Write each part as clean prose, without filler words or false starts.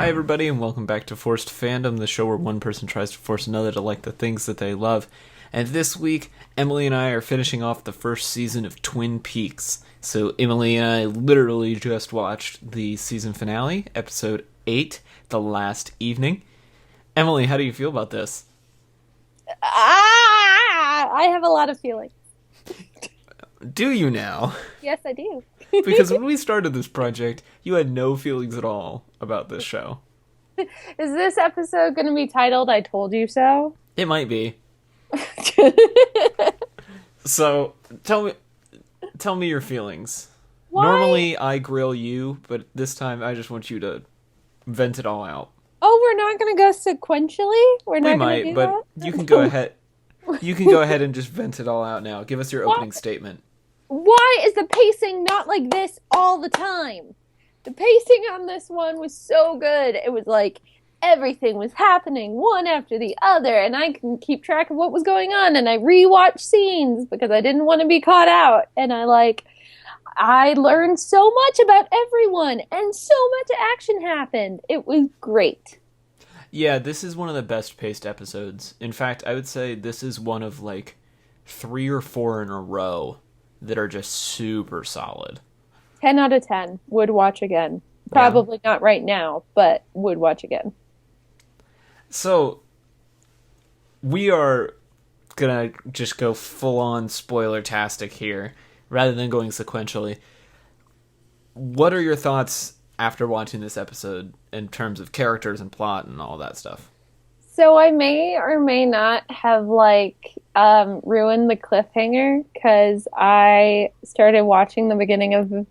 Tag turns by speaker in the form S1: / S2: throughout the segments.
S1: Hi, everybody, and welcome back to Forced Fandom, the show where one person tries to force another to like the things that they love. And this week, Emily and I are finishing off the first season of Twin Peaks. So, Emily and I literally just watched the season finale, episode 8, the last evening. Emily, how do you feel about this?
S2: I have a lot of feelings.
S1: Do you now?
S2: Yes, I do.
S1: Because when we started this project, you had no feelings at all about this show.
S2: Is this episode going to be titled "I Told You So"?
S1: It might be. So, tell me your feelings.
S2: Why?
S1: Normally, I grill you, but this time I just want you to vent it all out.
S2: Oh, we're not going to go sequentially? We're
S1: We
S2: not going to
S1: might,
S2: do
S1: but
S2: that?
S1: you can go ahead. You can go ahead and just vent it all out now. Give us your opening statement.
S2: Why is the pacing not like this all the time? The pacing on this one was so good. It was like everything was happening one after the other, and I can keep track of what was going on, and I rewatched scenes because I didn't want to be caught out, and I learned so much about everyone, and so much action happened. It was great.
S1: Yeah, this is one of the best paced episodes. In fact, I would say this is one of like 3 or 4 in a row that are just super solid.
S2: 10 out of 10. Would watch again. Probably not right now, but would watch again.
S1: So, we are gonna just go full-on spoiler-tastic here, rather than going sequentially. What are your thoughts after watching this episode in terms of characters and plot and all that stuff?
S2: So I may or may not have ruined the cliffhanger because I started watching the beginning of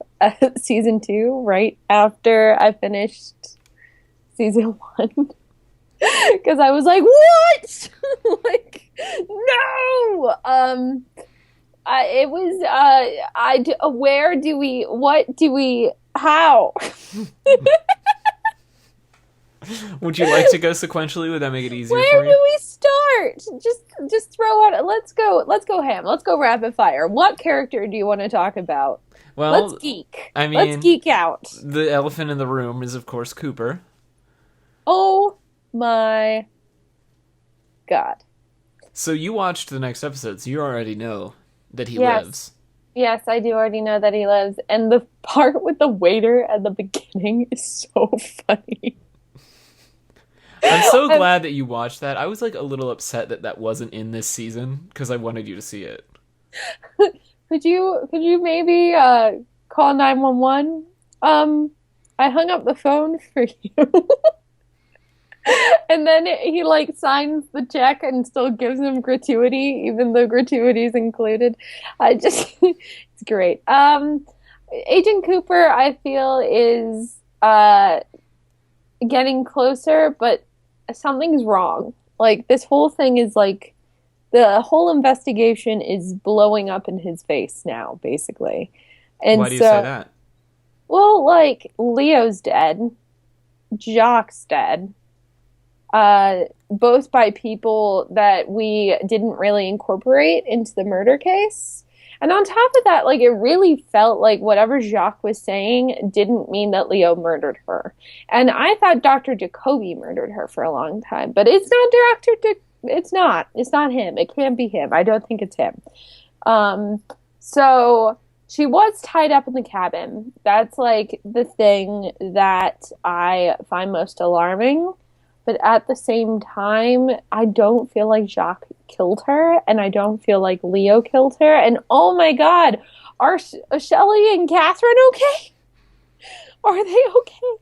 S2: season 2 right after I finished season 1 because I was like, "What? Like, no!" It was where do we? What do we? How?
S1: Would you like to go sequentially? Would that make it easier
S2: Where
S1: for
S2: do
S1: you?
S2: we start? Just throw out. Let's go ham. Let's go rapid fire. What character do you want to talk about?
S1: Well,
S2: Let's geek.
S1: I mean,
S2: Let's geek out.
S1: the elephant in the room is, of course, Cooper.
S2: Oh my God.
S1: So you watched the next episode, so you already know that he
S2: Yes.
S1: lives.
S2: Yes, I do already know that he lives. And the part with the waiter at the beginning is so funny.
S1: I'm so glad that you watched that. I was like a little upset that that wasn't in this season because I wanted you to see it.
S2: Could you maybe call 911? I hung up the phone for you. And then he like signs the check and still gives him gratuity, even though gratuity is included. It's great. Agent Cooper, I feel, is getting closer, but something's wrong. Like this whole thing is like the whole investigation is blowing up in his face now, basically. And
S1: Why do you say that?
S2: well, like Leo's dead, Jacques dead, both by people that we didn't really incorporate into the murder case. And on top of that, like it really felt like whatever Jacques was saying didn't mean that Leo murdered her. And I thought Dr. Jacoby murdered her for a long time, but it's not it's not. It's not him. It can't be him. I don't think it's him. So she was tied up in the cabin. That's like the thing that I find most alarming. But at the same time, I don't feel like Jacques killed her, and I don't feel like Leo killed her. And oh my God, are Shelley and Catherine okay? Are they okay?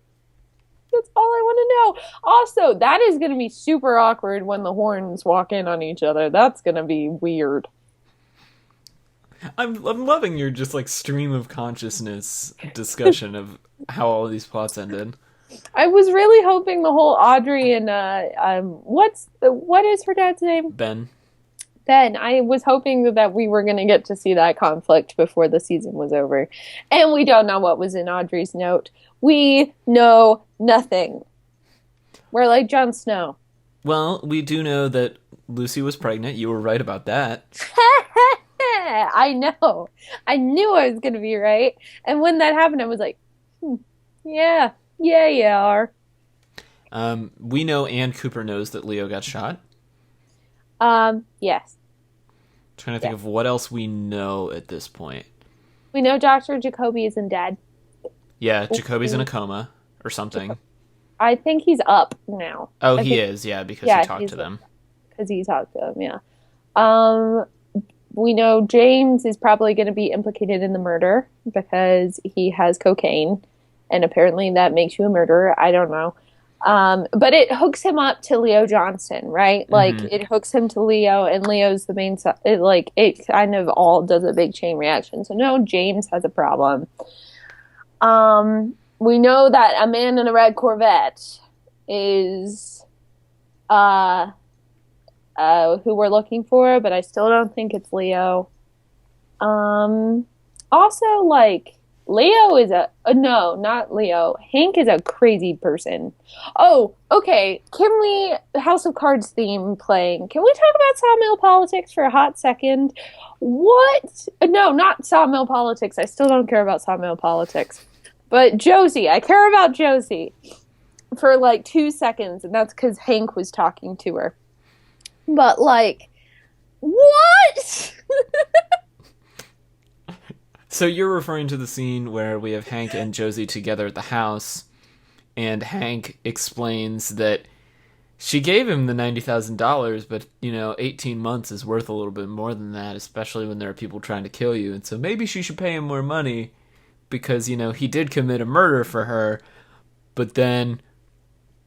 S2: That's all I want to know. Also, that is going to be super awkward when the horns walk in on each other. That's going to be weird.
S1: I'm loving your just like stream of consciousness discussion of how all these plots ended.
S2: I was really hoping the whole Audrey and what is her dad's name?
S1: Ben.
S2: Ben. I was hoping that we were going to get to see that conflict before the season was over. And we don't know what was in Audrey's note. We know nothing. We're like Jon Snow.
S1: Well, we do know that Lucy was pregnant. You were right about that.
S2: I know. I knew I was going to be right. And when that happened, I was like, yeah, you are.
S1: We know Ann Cooper knows that Leo got shot.
S2: Yes.
S1: Trying to think of what else we know at this point.
S2: We know Dr. Jacoby isn't dead.
S1: Yeah, Jacoby's in a coma or something.
S2: I think he's up now.
S1: Oh, he is, yeah, because he talked to them.
S2: Because he talked to them, yeah. We know James is probably going to be implicated in the murder because he has cocaine, and apparently that makes you a murderer. I don't know. But it hooks him up to Leo Johnson, right? Like, it hooks him to Leo, and Leo's the main... it kind of all does a big chain reaction. So, no, James has a problem. We know that a man in a red Corvette is... who we're looking for, but I still don't think it's Leo. Also, like, Leo is no, not Leo. Hank is a crazy person. Oh, okay. Can we, House of Cards theme playing, can we talk about Sawmill Politics for a hot second? What? No, not Sawmill Politics. I still don't care about Sawmill Politics. But Josie, I care about Josie for like 2 seconds, and that's because Hank was talking to her. But, like, what?
S1: So you're referring to the scene where we have Hank and Josie together at the house, and Hank explains that she gave him the $90,000, but, 18 months is worth a little bit more than that, especially when there are people trying to kill you, and so maybe she should pay him more money because, he did commit a murder for her, but then...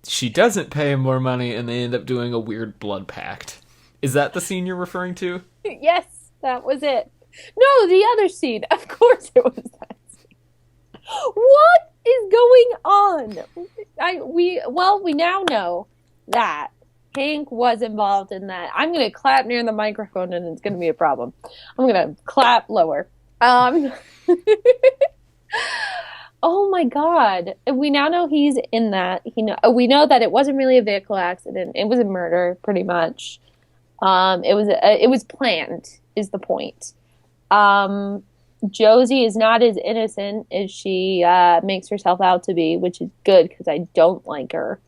S1: she doesn't pay him more money, and they end up doing a weird blood pact. Is that the scene you're referring to?
S2: Yes, that was it. No, the other scene. Of course it was that scene. What is going on? We now know that Hank was involved in that. I'm going to clap near the microphone, and it's going to be a problem. I'm going to clap lower. Oh my God. We now know he's in that. We know that it wasn't really a vehicle accident. It was a murder, pretty much. It was planned, is the point. Josie is not as innocent as she makes herself out to be, which is good because I don't like her.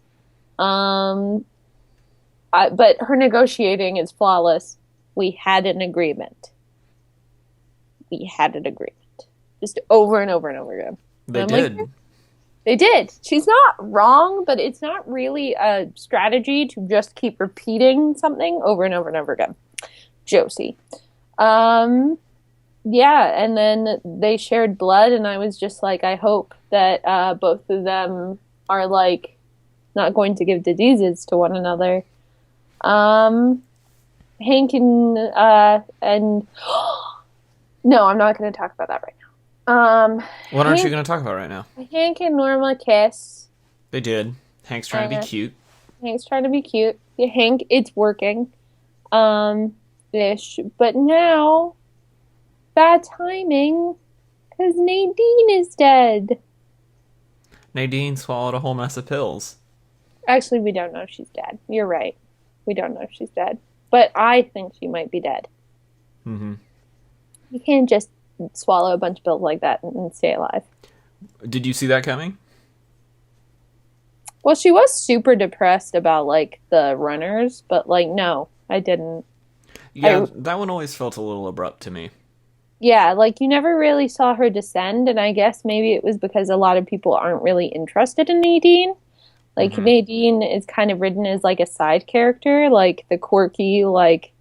S2: But her negotiating is flawless. We had an agreement. Just over and over and over again.
S1: They did.
S2: They did. She's not wrong, but it's not really a strategy to just keep repeating something over and over and over again. Josie. Yeah, and then they shared blood, and I was just like, I hope that both of them are, like, not going to give diseases to one another. Hank and no, I'm not going to talk about that right now.
S1: What aren't you going to talk about right now?
S2: Hank and Norma kiss.
S1: They did. Hank's trying to be cute.
S2: Hank's trying to be cute. Yeah, Hank, it's working. Ish. But now, bad timing, because Nadine is dead.
S1: Nadine swallowed a whole mess of pills.
S2: Actually, we don't know if she's dead. You're right. We don't know if she's dead. But I think she might be dead.
S1: Mm-hmm.
S2: You can't just swallow a bunch of pills like that and stay alive.
S1: Did you see that coming?
S2: Well, she was super depressed about, like, the runners, but, like, no, I didn't.
S1: Yeah, that one always felt a little abrupt to me.
S2: Yeah, like, you never really saw her descend, and I guess maybe it was because a lot of people aren't really interested in Nadine. Like, Nadine is kind of written as, like, a side character, like, the quirky, like,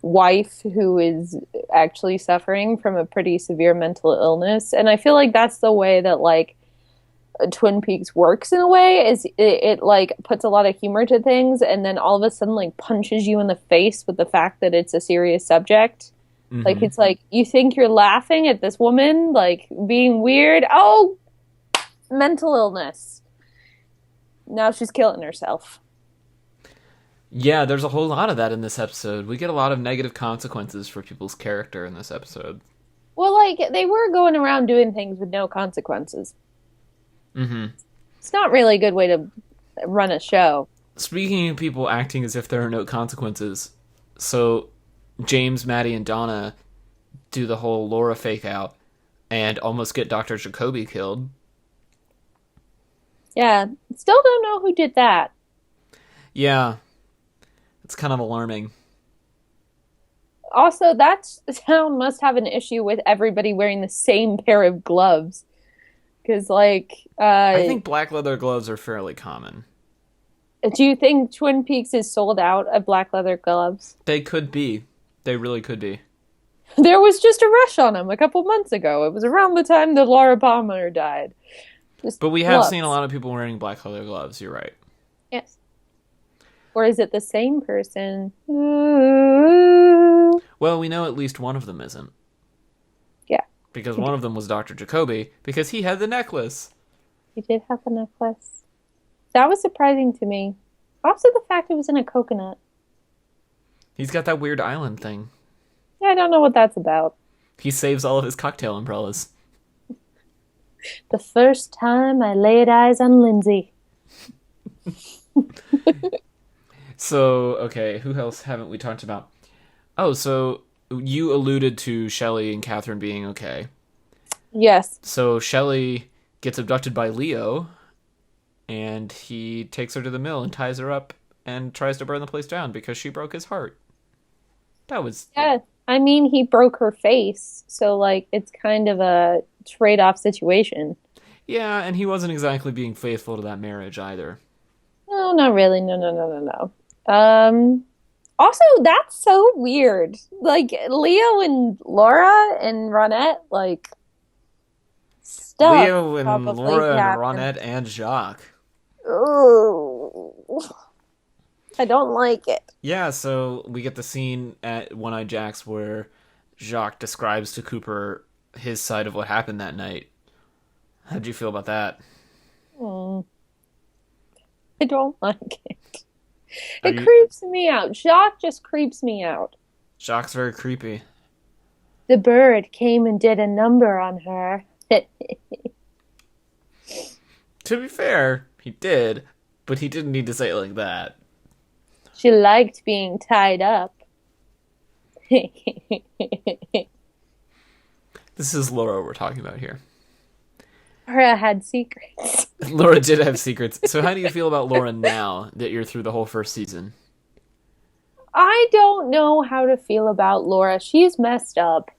S2: wife who is actually suffering from a pretty severe mental illness. And I feel like that's the way that, like, Twin Peaks works in a way, is it like puts a lot of humor to things and then all of a sudden, like, punches you in the face with the fact that it's a serious subject. Like, it's like, you think you're laughing at this woman, like, being weird? Oh, mental illness. Now she's killing herself.
S1: Yeah, there's a whole lot of that in this episode. We get a lot of negative consequences for people's character in this episode.
S2: Well, like, they were going around doing things with no consequences. It's not really a good way to run a show.
S1: Speaking of people acting as if there are no consequences, so James, Maddie, and Donna do the whole Laura fake out and almost get Dr. Jacoby killed.
S2: Yeah. Still don't know who did that.
S1: Yeah, it's kind of alarming.
S2: Also, that town must have an issue with everybody wearing the same pair of gloves. Because, like,
S1: I think black leather gloves are fairly common.
S2: do you think Twin Peaks is sold out of black leather gloves?
S1: They could be. They really could be.
S2: There was just a rush on them a couple months ago. It was around the time that Laura Palmer died. Just
S1: But we have seen a
S2: gloves.
S1: lot of people wearing black leather gloves, you're right.
S2: Yes. Or is it the same person? Ooh.
S1: Well, we know at least one of them isn't.
S2: Yeah,
S1: Because one of them was Dr. Jacoby, because he had the necklace.
S2: he did have the necklace. That was surprising to me. Also, the fact it was in a coconut.
S1: He's got that weird island thing.
S2: Yeah, I don't know what that's about.
S1: He saves all of his cocktail umbrellas.
S2: The first time I laid eyes on Lindsay.
S1: So, okay, who else haven't we talked about? Oh, so you alluded to Shelley and Catherine being okay.
S2: Yes.
S1: So Shelley gets abducted by Leo, and he takes her to the mill and ties her up and tries to burn the place down because she broke his heart. That was...
S2: Yeah. I mean, he broke her face, so like it's kind of a trade-off situation.
S1: Yeah, and he wasn't exactly being faithful to that marriage either.
S2: No, not really. No, no, no, no, no. Also, that's so weird. Like Leo and Laura and Ronette, like stuff
S1: Leo and
S2: probably
S1: Laura and
S2: happened.
S1: Ronette and Jacques.
S2: Ooh, I don't like it.
S1: Yeah, so we get the scene at One Eye Jack's where Jacques describes to Cooper his side of what happened that night. How'd you feel about that?
S2: Hmm, I don't like it.
S1: Are
S2: It
S1: you...
S2: creeps me out. Jacques just creeps me out.
S1: Jacques very creepy.
S2: The bird came and did a number on her.
S1: To be fair, he did, but he didn't need to say it like that.
S2: She liked being tied up.
S1: This is Laura we're talking about here.
S2: Laura had secrets.
S1: Laura did have secrets. So how do you feel about Laura now that you're through the whole first season?
S2: I don't know how to feel about Laura. She's messed up.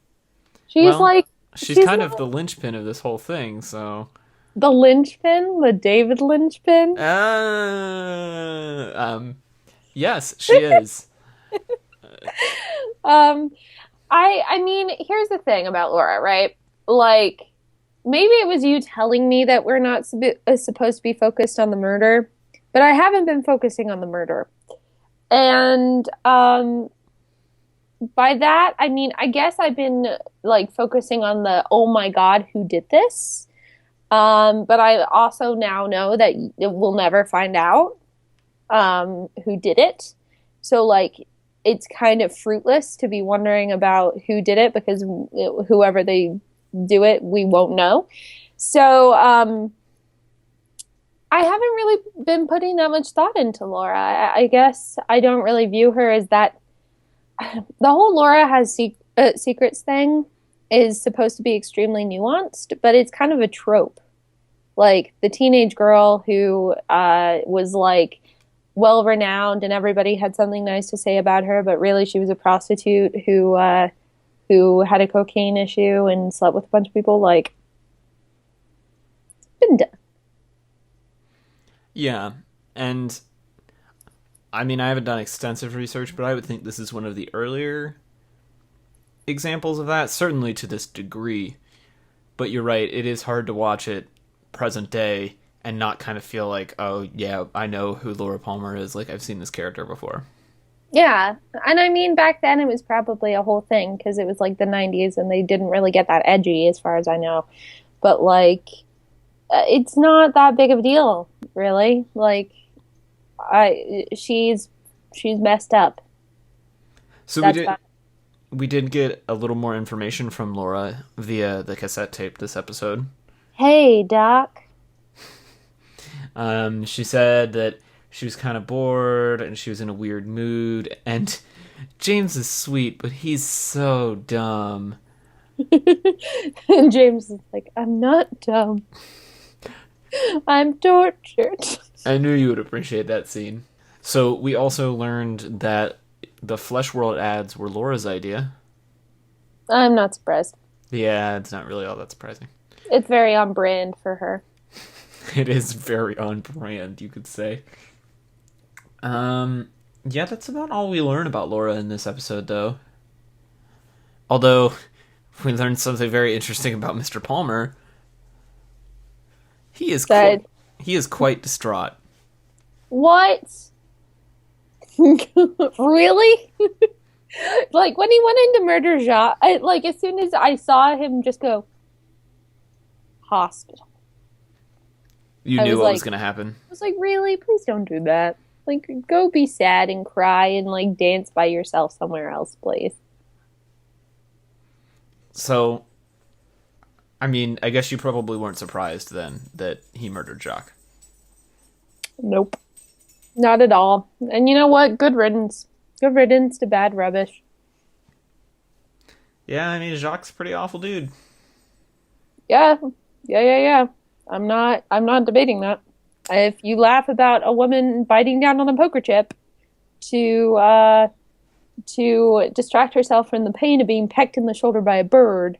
S2: She's
S1: Well,
S2: like,
S1: she's
S2: she's
S1: kind of
S2: not
S1: the linchpin of this whole thing, so...
S2: the linchpin, the David linchpin.
S1: Yes, she is.
S2: Um, I mean, here's the thing about Laura, right? Like, maybe it was you telling me that we're not supposed to be focused on the murder, but I haven't been focusing on the murder. And by that, I mean, I guess I've been like focusing on the oh my God, who did this? But I also now know that we'll never find out who did it. So like it's kind of fruitless to be wondering about who did it because whoever they do it, we won't know. So I haven't really been putting that much thought into Laura. I guess I don't really view her as that. The whole Laura has secrets thing is supposed to be extremely nuanced, but it's kind of a trope. Like the teenage girl who was like well renowned and everybody had something nice to say about her, but really she was a prostitute who had a cocaine issue and slept with a bunch of people. Like, it's been done.
S1: Yeah, and I mean, I haven't done extensive research, but I would think this is one of the earlier examples of that, certainly to this degree. But you're right, it is hard to watch it present day and not kind of feel like, oh, yeah, I know who Laura Palmer is. Like, I've seen this character before.
S2: Yeah. And I mean, back then it was probably a whole thing because it was like the 90s and they didn't really get that edgy as far as I know. But like, it's not that big of a deal, really. Like, she's messed up.
S1: So
S2: That's fine.
S1: we did get a little more information from Laura via the cassette tape this episode.
S2: Hey, Doc.
S1: She said that she was kind of bored and she was in a weird mood. And James is sweet, but he's so dumb.
S2: And James is like, I'm not dumb. I'm tortured.
S1: I knew you would appreciate that scene. So we also learned that the Flesh World ads were Laura's idea.
S2: I'm not surprised.
S1: Yeah, it's not really all that surprising.
S2: It's very on brand for her.
S1: It is very on brand, you could say. Yeah, that's about all we learn about Laura in this episode, though. Although, we learned something very interesting about Mr. Palmer. He is he is quite distraught.
S2: What? Really? Like, when he went into murder Jacques, as soon as I saw him just go, hospital.
S1: You knew what was going to happen.
S2: I was like, really? Please don't do that. Like, go be sad and cry and, like, dance by yourself somewhere else, please.
S1: So, I mean, I guess you probably weren't surprised then that he murdered Jacques.
S2: Nope. Not at all. And you know what? Good riddance. Good riddance to bad rubbish.
S1: Yeah, I mean, Jacques' a pretty awful dude.
S2: Yeah. Yeah. I'm not debating that. If you laugh about a woman biting down on a poker chip to distract herself from the pain of being pecked in the shoulder by a bird,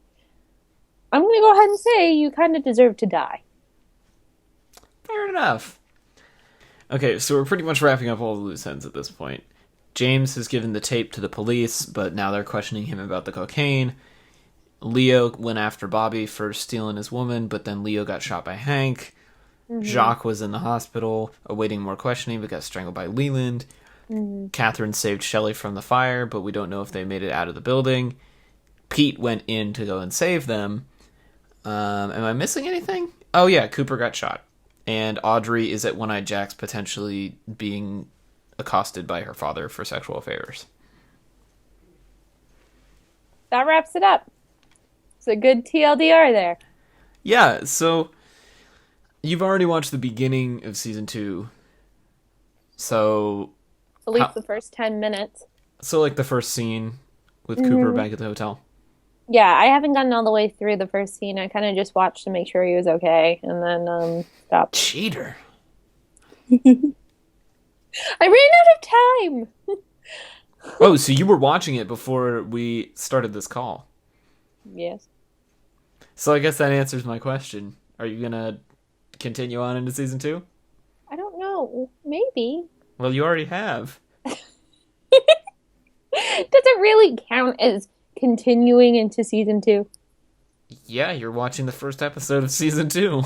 S2: I'm going to go ahead and say you kind of deserve to die.
S1: Fair enough. Okay, so we're pretty much wrapping up all the loose ends at this point. James has given the tape to the police, but now they're questioning him about the cocaine. Leo went after Bobby for stealing his woman, but then Leo got shot by Hank. Mm-hmm. Jacques was in the hospital, awaiting more questioning, but got strangled by Leland. Mm-hmm. Catherine saved Shelley from the fire, but we don't know if they made it out of the building. Pete went in to go and save them. Am I missing anything? Oh yeah, Cooper got shot. And Audrey is at One-Eyed Jack's, potentially being accosted by her father for sexual favors.
S2: That wraps it up. It's a good TLDR there.
S1: Yeah, so you've already watched the beginning of season 2. So
S2: at least the first 10 minutes.
S1: So like the first scene with Cooper back at the hotel.
S2: Yeah, I haven't gotten all the way through the first scene. I kind of just watched to make sure he was okay, and then stopped.
S1: Cheater.
S2: I ran out of time.
S1: Oh, so you were watching it before we started this call?
S2: Yes.
S1: So I guess that answers my question. Are you gonna continue on into season 2?
S2: I don't know. Maybe.
S1: Well, you already have.
S2: Does it really count as continuing into season 2?
S1: Yeah, you're watching the first episode of season 2.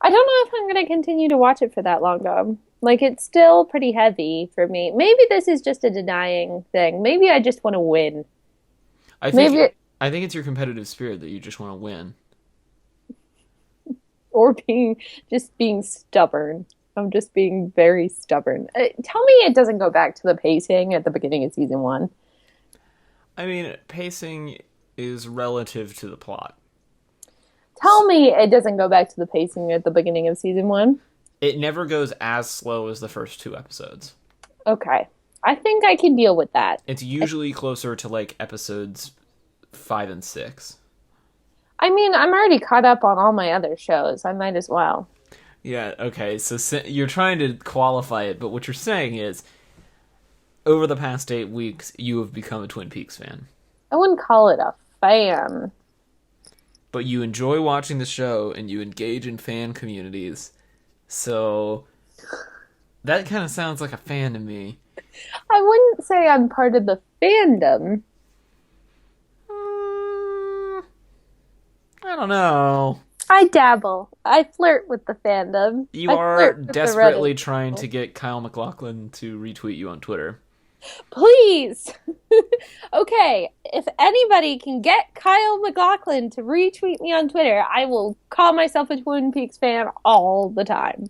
S2: I don't know if I'm going to continue to watch it for that long, though. Like, it's still pretty heavy for me. Maybe this is just a denying thing. Maybe I just want to win.
S1: I think it's your competitive spirit that you just want to win.
S2: Or being stubborn. I'm just being very stubborn. Tell me it doesn't go back to the pacing at the beginning of season 1.
S1: I mean, pacing is relative to the plot.
S2: Tell me it doesn't go back to the pacing at the beginning of season 1.
S1: It never goes as slow as the first 2 episodes.
S2: Okay. I think I can deal with that.
S1: It's usually closer to like episodes 5 and 6.
S2: I mean, I'm already caught up on all my other shows. I might as well.
S1: Yeah, okay, so you're trying to qualify it, but what you're saying is, over the past 8 weeks, you have become a Twin Peaks fan.
S2: I wouldn't call it a fan.
S1: But you enjoy watching the show, and you engage in fan communities, so that kind of sounds like a fan to me.
S2: I wouldn't say I'm part of the fandom.
S1: I don't know.
S2: I dabble. I flirt with the fandom.
S1: You are desperately trying to get Kyle MacLachlan to retweet you on Twitter.
S2: Please! Okay, if anybody can get Kyle MacLachlan to retweet me on Twitter, I will call myself a Twin Peaks fan all the time.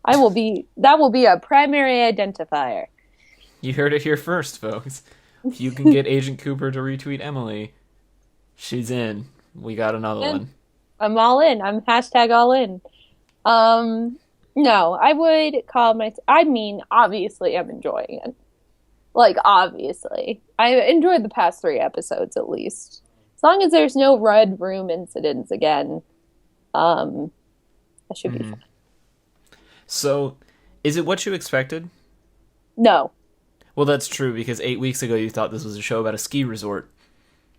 S2: That will be a primary identifier.
S1: You heard it here first, folks. If you can get Agent Cooper to retweet Emily, she's in. We got another one.
S2: I'm all in. I'm hashtag all in. No, I would call obviously I'm enjoying it. Like, obviously. I enjoyed the past 3 episodes, at least. As long as there's no Red Room incidents again, That should be fun.
S1: So, is it what you expected?
S2: No,
S1: Well, that's true, because 8 weeks ago you thought this was a show about a ski resort.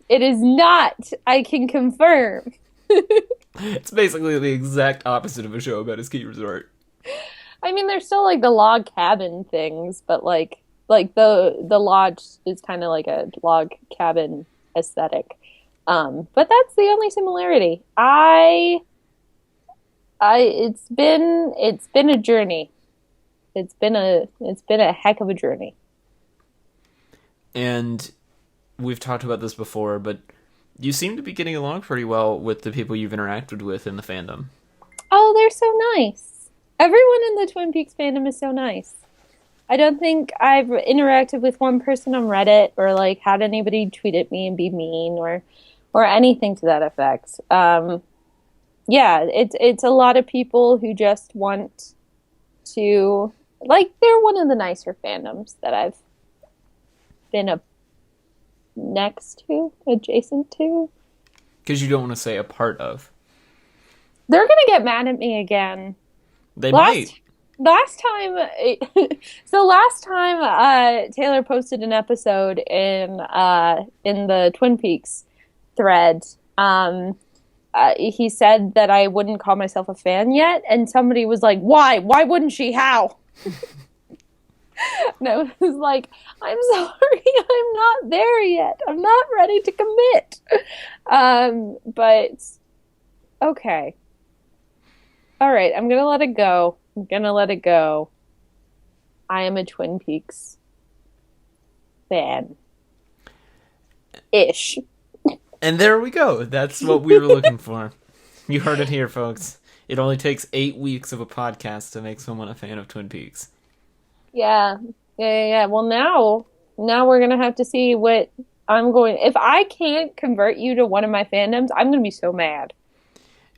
S2: it is not. I can confirm.
S1: It's basically the exact opposite of a show about a ski resort.
S2: I mean, there's still like the log cabin things, but like the lodge is kind of like a log cabin aesthetic. But that's the only similarity. It's been a journey. It's been a heck of a journey.
S1: And we've talked about this before, but you seem to be getting along pretty well with the people you've interacted with in the fandom.
S2: Oh, they're so nice. Everyone in the Twin Peaks fandom is so nice. I don't think I've interacted with one person on Reddit or like had anybody tweet at me and be mean or anything to that effect. Yeah, it's a lot of people who just want to like they're one of the nicer fandoms that I've been adjacent to.
S1: Because you don't want to say a part of.
S2: They're gonna get mad at me again.
S1: They might.
S2: Last time, Taylor posted an episode in the Twin Peaks thread. He said that I wouldn't call myself a fan yet, and somebody was like, "Why? Why wouldn't she? How?" And I was like, "I'm sorry, I'm not there yet. I'm not ready to commit." But okay, all right. I'm gonna let it go. I am a Twin Peaks fan. Ish.
S1: And there we go. That's what we were looking for. You heard it here, folks. It only takes 8 weeks of a podcast to make someone a fan of Twin Peaks.
S2: Yeah. Well, now we're gonna have to see what I'm going. If I can't convert you to one of my fandoms, I'm gonna be so mad.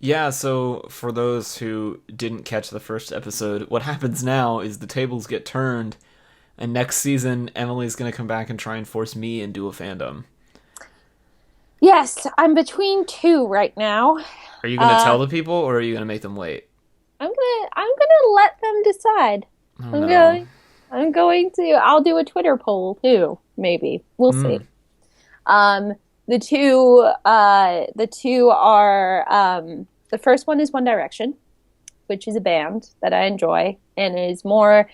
S1: Yeah, so for those who didn't catch the first episode, what happens now is the tables get turned, and next season, Emily's going to come back and try and force me into a fandom.
S2: Yes, I'm between two right now.
S1: Are you going to tell the people, or are you going to make them wait?
S2: I'm gonna let them decide.
S1: Oh,
S2: I'm going to. I'll do a Twitter poll too. Maybe we'll see. The two are the first one is One Direction, which is a band that I enjoy and is more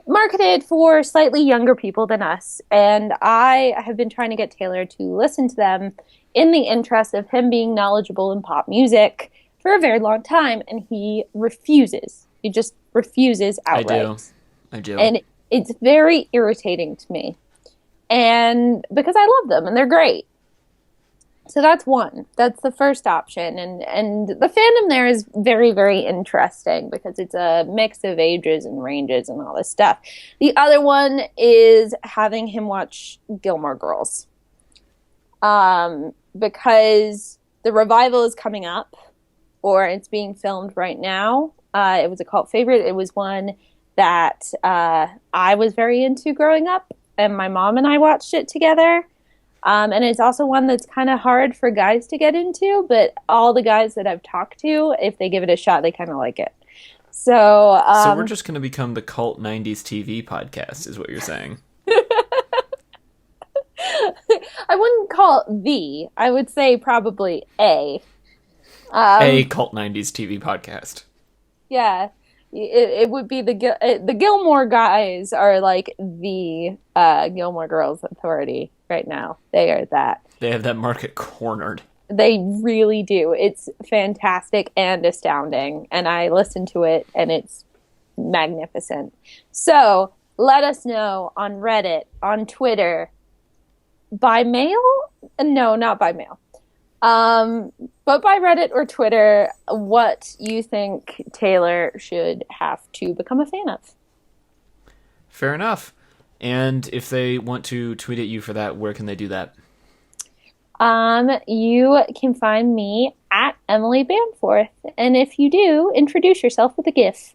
S2: marketed for slightly younger people than us. And I have been trying to get Taylor to listen to them in the interest of him being knowledgeable in pop music for a very long time, and he refuses. He just refuses outright.
S1: I do.
S2: And it's very irritating to me. And because I love them and they're great. So that's one. That's the first option. And the fandom there is very, very interesting because it's a mix of ages and ranges and all this stuff. The other one is having him watch Gilmore Girls. Because the revival is coming up, or it's being filmed right now. It was a cult favorite. It was one that I was very into growing up, and my mom and I watched it together. And it's also one that's kind of hard for guys to get into, but all the guys that I've talked to, if they give it a shot, they kind of like it. So
S1: we're just going to become the cult 90s TV podcast, is what you're saying.
S2: I wouldn't call it the. I would say probably a.
S1: A cult 90s TV podcast.
S2: Yeah. It would be the Gilmore guys are like the Gilmore Girls authority right now. They are that.
S1: They have that market cornered.
S2: They really do. It's fantastic and astounding. And I listen to it and it's magnificent. So let us know on Reddit, on Twitter, by mail? No, not by mail. But by Reddit or Twitter, what you think Taylor should have to become a fan of.
S1: Fair enough. And if they want to tweet at you for that, where can they do that?
S2: You can find me at Emily Bamforth. And if you do, introduce yourself with a GIF.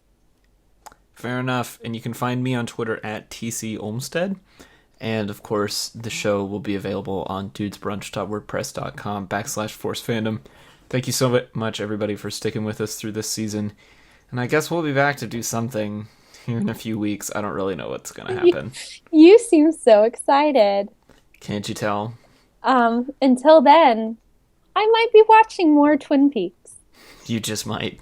S1: Fair enough. And you can find me on Twitter at TC Olmstead. And, of course, the show will be available on dudesbrunch.wordpress.com/forcefandom. Thank you so much, everybody, for sticking with us through this season. And I guess we'll be back to do something here in a few weeks. I don't really know what's going to
S2: You,
S1: happen.
S2: you seem so excited.
S1: Can't you tell?
S2: Until then, I might be watching more Twin Peaks.
S1: You just might.